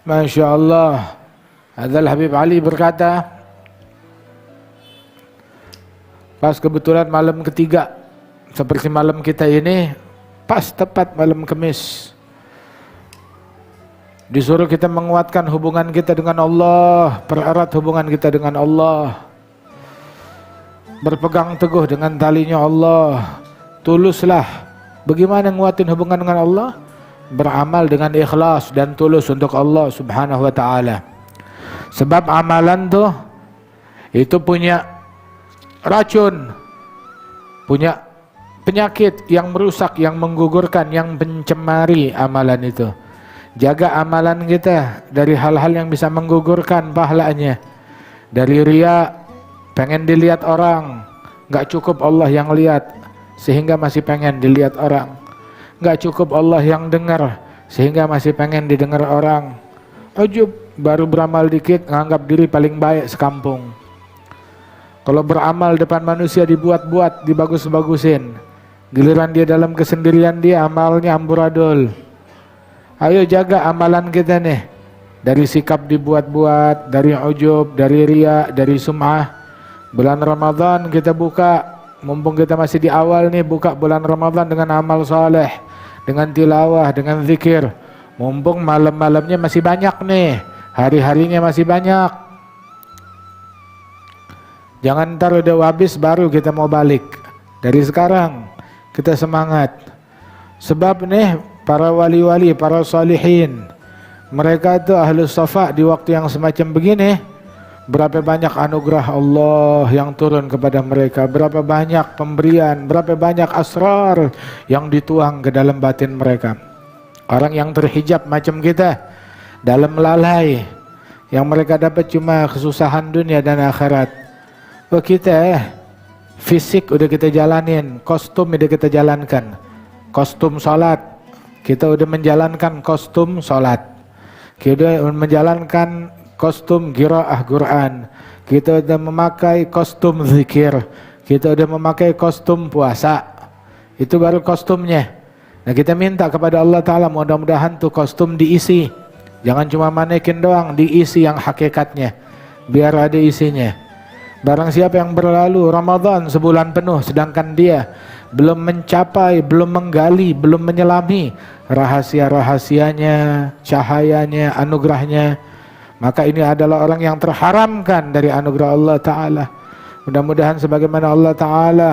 Masya Allah. Adzal Habib Ali berkata, pas kebetulan malam ketiga, seperti malam kita ini, pas tepat malam Kamis, disuruh kita menguatkan hubungan kita dengan Allah, pererat hubungan kita dengan Allah, berpegang teguh dengan talinya Allah, tuluslah. Bagaimana nguatin hubungan dengan Allah? Beramal dengan ikhlas dan tulus untuk Allah subhanahu wa ta'ala. Sebab amalan tuh itu punya racun, punya penyakit yang merusak, yang menggugurkan, yang mencemari amalan itu. Jaga amalan kita dari hal-hal yang bisa menggugurkan pahalanya. Dari riya, pengen dilihat orang, gak cukup Allah yang lihat sehingga masih pengen dilihat orang. Gak cukup Allah yang dengar sehingga masih pengen didengar orang. Ujub, baru beramal dikit nganggap diri paling baik sekampung. Kalau beramal depan manusia dibuat-buat, dibagus-bagusin. Giliran dia dalam kesendirian dia amalnya amburadul. Ayo jaga amalan kita nih. Dari sikap dibuat-buat, dari ujub, dari riya, dari sum'ah. Bulan Ramadan kita buka, mumpung kita masih di awal nih, buka bulan Ramadan dengan amal soleh, dengan tilawah, dengan zikir. Mumpung malam-malamnya masih banyak nih, hari-harinya masih banyak. Jangan ntar udah habis baru kita mau balik. Dari sekarang kita semangat. Sebab nih para wali-wali, para salihin, mereka itu ahlus safa di waktu yang semacam begini, berapa banyak anugerah Allah yang turun kepada mereka, berapa banyak pemberian, berapa banyak asrar yang dituang ke dalam batin mereka. Orang yang terhijab macam kita, dalam lalai, yang mereka dapat cuma kesusahan dunia dan akhirat. Oh kita fisik udah kita jalanin, kostum udah kita jalankan, kostum salat kita udah menjalankan, kostum salat kita udah menjalankan, kostum qiraah Quran kita udah memakai, kostum zikir kita udah memakai, kostum puasa itu baru kostumnya. Nah kita minta kepada Allah Ta'ala mudah-mudahan tuh kostum diisi, jangan cuma manekin doang, diisi yang hakikatnya biar ada isinya. Barang siapa yang berlalu Ramadan sebulan penuh sedangkan dia belum mencapai, belum menggali, belum menyelami rahasia-rahasianya, cahayanya, anugerahnya, maka ini adalah orang yang terharamkan dari anugerah Allah Ta'ala. Mudah-mudahan sebagaimana Allah Ta'ala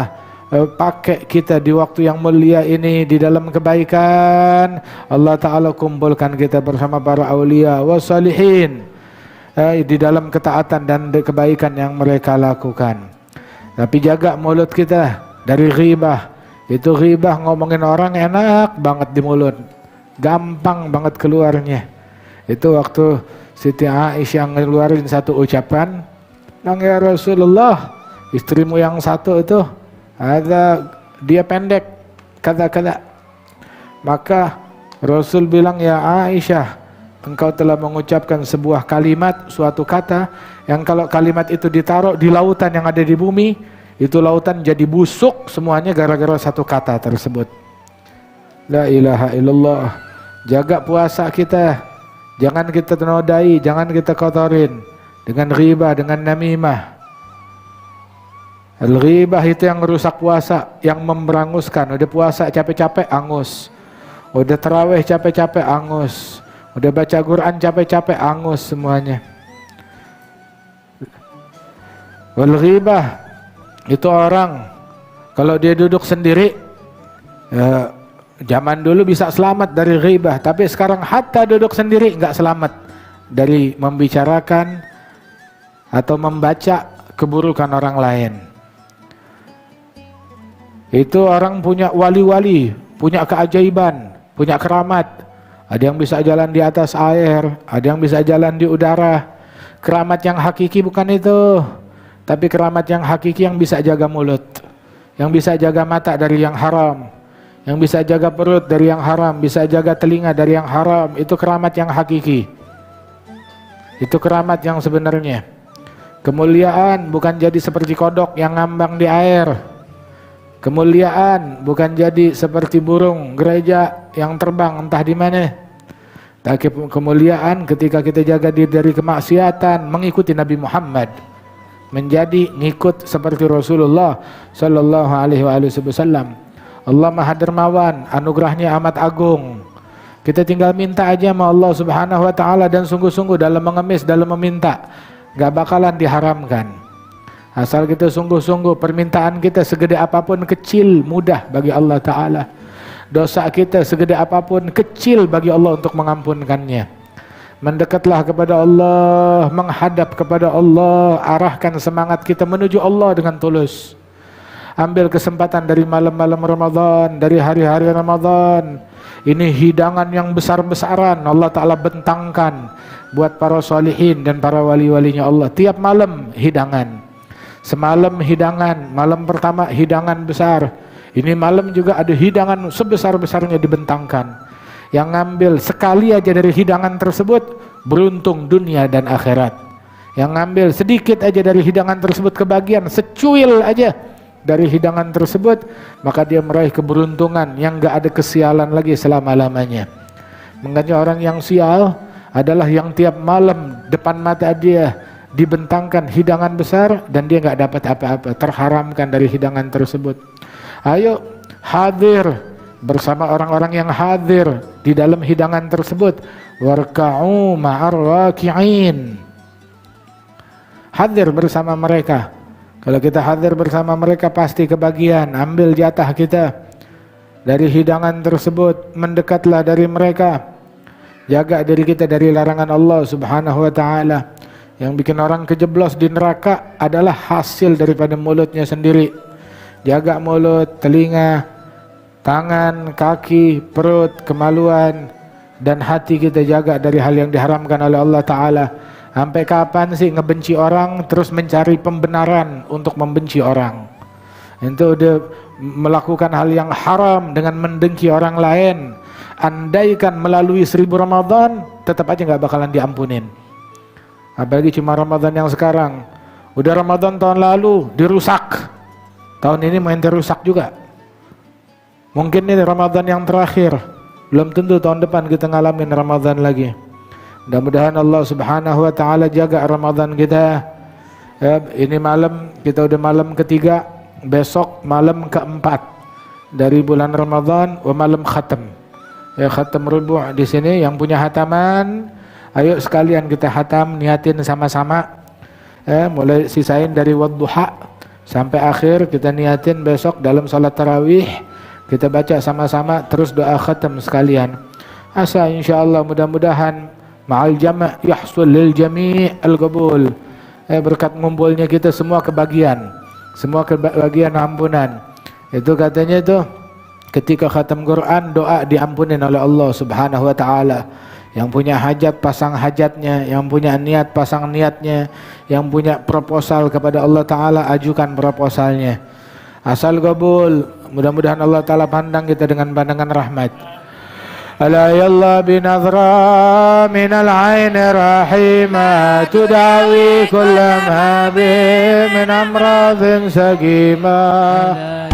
pakai kita di waktu yang mulia ini di dalam kebaikan, Allah Ta'ala kumpulkan kita bersama para awliya wa salihin di dalam ketaatan dan kebaikan yang mereka lakukan. Tapi jaga mulut kita dari ghibah. Itu ghibah, ngomongin orang enak banget di mulut, gampang banget keluarnya. Itu waktu Siti Aisyah ngeluarin satu ucapan, "Nang ya Rasulullah, istrimu yang satu itu ada dia pendek kata-kata." Maka Rasul bilang, "Ya Aisyah, engkau telah mengucapkan sebuah kalimat, suatu kata yang kalau kalimat itu ditaruh di lautan yang ada di bumi, itu lautan jadi busuk semuanya gara-gara satu kata tersebut." La ilaha illallah. Jaga puasa kita, jangan kita tenodai, jangan kita kotorin dengan ghibah, dengan namimah. Al-ghibah itu yang merusak puasa, yang memberanguskan. Udah puasa capek-capek angus, udah tarawih capek-capek angus, udah baca Quran capek-capek angus semuanya. Wal ghibah itu orang kalau dia duduk sendiri, zaman dulu bisa selamat dari ghibah, tapi sekarang hatta duduk sendiri nggak selamat dari membicarakan atau membaca keburukan orang lain. Itu orang punya wali-wali, punya keajaiban, punya keramat. Ada yang bisa jalan di atas air, ada yang bisa jalan di udara. Keramat yang hakiki bukan itu, tapi keramat yang hakiki yang bisa jaga mulut, yang bisa jaga mata dari yang haram, yang bisa jaga perut dari yang haram, bisa jaga telinga dari yang haram. Itu keramat yang hakiki. Itu keramat yang sebenarnya. Kemuliaan bukan jadi seperti kodok yang ngambang di air. Kemuliaan bukan jadi seperti burung gereja yang terbang entah di mana. Kemuliaan ketika kita jaga diri dari kemaksiatan, mengikuti Nabi Muhammad, menjadi ngikut seperti Rasulullah sallallahu alaihi wasallam. Allah Maha Dermawan, anugerahnya amat agung. Kita tinggal minta aja sama Allah Subhanahu wa taala dan sungguh-sungguh dalam mengemis, dalam meminta, gak bakalan diharamkan. Asal kita sungguh-sungguh, permintaan kita segede apapun kecil, mudah bagi Allah taala. Dosa kita segede apapun kecil bagi Allah untuk mengampunkannya. Mendekatlah kepada Allah, menghadap kepada Allah, arahkan semangat kita menuju Allah dengan tulus. Ambil kesempatan dari malam-malam Ramadan, dari hari-hari Ramadan. Ini hidangan yang besar-besaran Allah Ta'ala bentangkan buat para salihin dan para wali-walinya Allah. Tiap malam hidangan. Semalam hidangan, malam pertama hidangan besar. Ini malam juga ada hidangan sebesar-besarnya dibentangkan. Yang ngambil sekali aja dari hidangan tersebut, beruntung dunia dan akhirat. Yang ngambil sedikit aja dari hidangan tersebut, kebagian secuil aja dari hidangan tersebut, maka dia meraih keberuntungan yang gak ada kesialan lagi selama-lamanya. Makanya orang yang sial adalah yang tiap malam depan mata dia dibentangkan hidangan besar dan dia gak dapat apa-apa, terharamkan dari hidangan tersebut. Ayo hadir bersama orang-orang yang hadir di dalam hidangan tersebut. Warka'u ma'ar raki'in. Hadir bersama mereka. Kalau kita hadir bersama mereka pasti kebagian. Ambil jatah kita dari hidangan tersebut. Mendekatlah dari mereka. Jaga diri kita dari larangan Allah Subhanahu wa ta'ala. Yang bikin orang kejeblos di neraka adalah hasil daripada mulutnya sendiri. Jaga mulut, telinga, tangan, kaki, perut, kemaluan, dan hati kita jaga dari hal yang diharamkan oleh Allah Ta'ala. Sampai kapan sih ngebenci orang terus mencari pembenaran untuk membenci orang? Itu udah melakukan hal yang haram dengan mendengki orang lain. Andaikan melalui 1000 Ramadan tetap aja gak bakalan diampunin. Apalagi cuma Ramadan yang sekarang. Udah Ramadan tahun lalu dirusak, tahun ini main dirusak juga. Mungkin ini Ramadan yang terakhir, belum tentu tahun depan kita ngalamin Ramadan lagi. Mudah-mudahan Allah Subhanahu wa ta'ala jaga Ramadan kita. Ya, ini malam, kita udah malam ketiga, besok malam keempat dari bulan Ramadan, wa malam khatam. Ya, khatam rubu' di sini yang punya hataman, ayo sekalian kita hatam, niatin sama-sama. Ya, mulai sisain dari wadduha sampai akhir, kita niatin besok dalam salat tarawih kita baca sama-sama, terus doa khatam sekalian. Asa insyaallah mudah-mudahan ma'al jama' yahsul lil jami' al-qabul. Berkat ngumpulnya kita semua kebagian ampunan. Itu katanya itu ketika khatam Quran doa diampunin oleh Allah Subhanahu wa taala. Yang punya hajat pasang hajatnya, yang punya niat pasang niatnya, yang punya proposal kepada Allah Ta'ala ajukan proposalnya. Asal qabul, mudah-mudahan Allah Ta'ala pandang kita dengan pandangan rahmat. Ala yalla binadra minal aini rahimah tudawi kulla ma bi min amradin sagimah.